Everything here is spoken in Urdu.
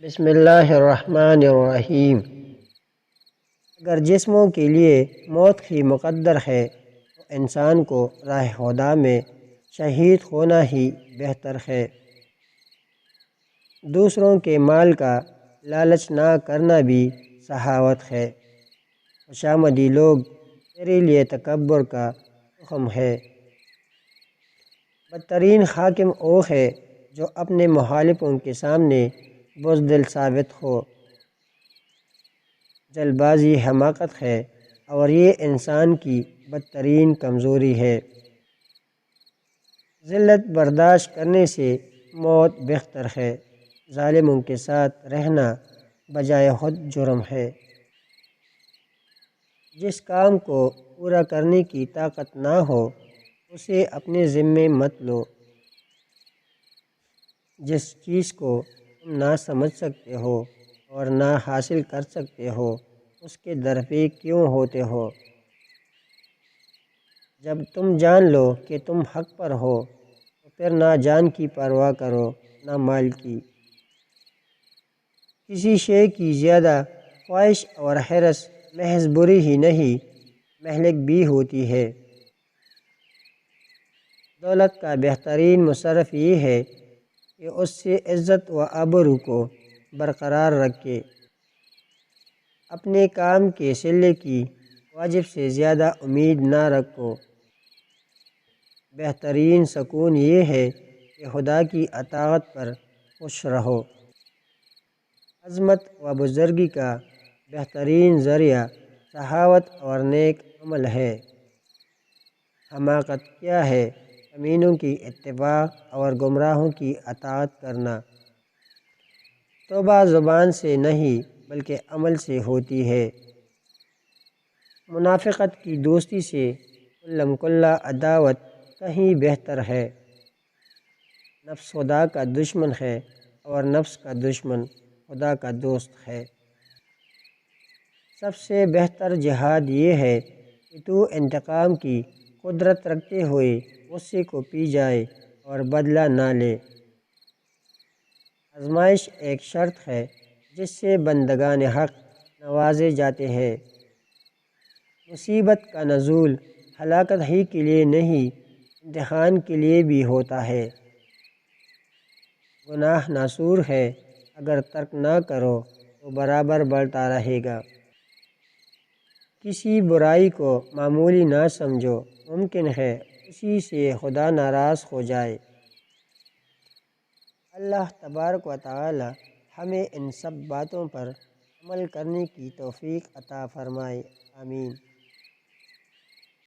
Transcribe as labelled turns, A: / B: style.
A: بسم اللہ الرحمن الرحیم۔ اگر جسموں کے لیے موت ہی مقدر ہے تو انسان کو راہ خدا میں شہید ہونا ہی بہتر ہے۔ دوسروں کے مال کا لالچ نہ کرنا بھی سخاوت ہے۔ خوشامدی لوگ تیرے لیے تکبر کا تخم ہے۔ بدترین حاکم وہ ہے جو اپنے مخالفوں کے سامنے بزدل ثابت ہو۔ جلد بازی حماقت ہے اور یہ انسان کی بدترین کمزوری ہے۔ ذلت برداشت کرنے سے موت بہتر ہے۔ ظالموں کے ساتھ رہنا بجائے خود جرم ہے۔ جس کام کو پورا کرنے کی طاقت نہ ہو اسے اپنے ذمے مت لو۔ جس چیز کو تم نہ سمجھ سکتے ہو اور نہ حاصل کر سکتے ہو اس کے درپے کیوں ہوتے ہو؟ جب تم جان لو کہ تم حق پر ہو تو پھر نہ جان کی پرواہ کرو نہ مال کی۔ کسی شے کی زیادہ خواہش اور حرص محض بری ہی نہیں مہلک بھی ہوتی ہے۔ دولت کا بہترین مصرف یہ ہے کہ اس سے عزت و آبرو کو برقرار رکھے۔ اپنے کام کے صلے کی واجب سے زیادہ امید نہ رکھو۔ بہترین سکون یہ ہے کہ خدا کی اطاعت پر خوش رہو۔ عظمت و بزرگی کا بہترین ذریعہ سخاوت اور نیک عمل ہے۔ حماقت کیا ہے؟ کمینوں کی اتباع اور گمراہوں کی اطاعت کرنا۔ توبہ زبان سے نہیں بلکہ عمل سے ہوتی ہے۔ منافقت کی دوستی سے کلم کلا عداوت کہیں بہتر ہے۔ نفس خدا کا دشمن ہے اور نفس کا دشمن خدا کا دوست ہے۔ سب سے بہتر جہاد یہ ہے کہ تو انتقام کی قدرت رکھتے ہوئے غصے کو پی جائے اور بدلہ نہ لے۔ آزمائش ایک شرط ہے جس سے بندگان حق نوازے جاتے ہیں۔ مصیبت کا نزول ہلاکت ہی کے لیے نہیں امتحان کے لیے بھی ہوتا ہے۔ گناہ ناسور ہے، اگر ترک نہ کرو تو برابر بڑھتا رہے گا۔ کسی برائی کو معمولی نہ سمجھو، ممکن ہے اسی سے خدا ناراض ہو جائے۔ اللہ تبارک و تعالی ہمیں ان سب باتوں پر عمل کرنے کی توفیق عطا فرمائے، آمین۔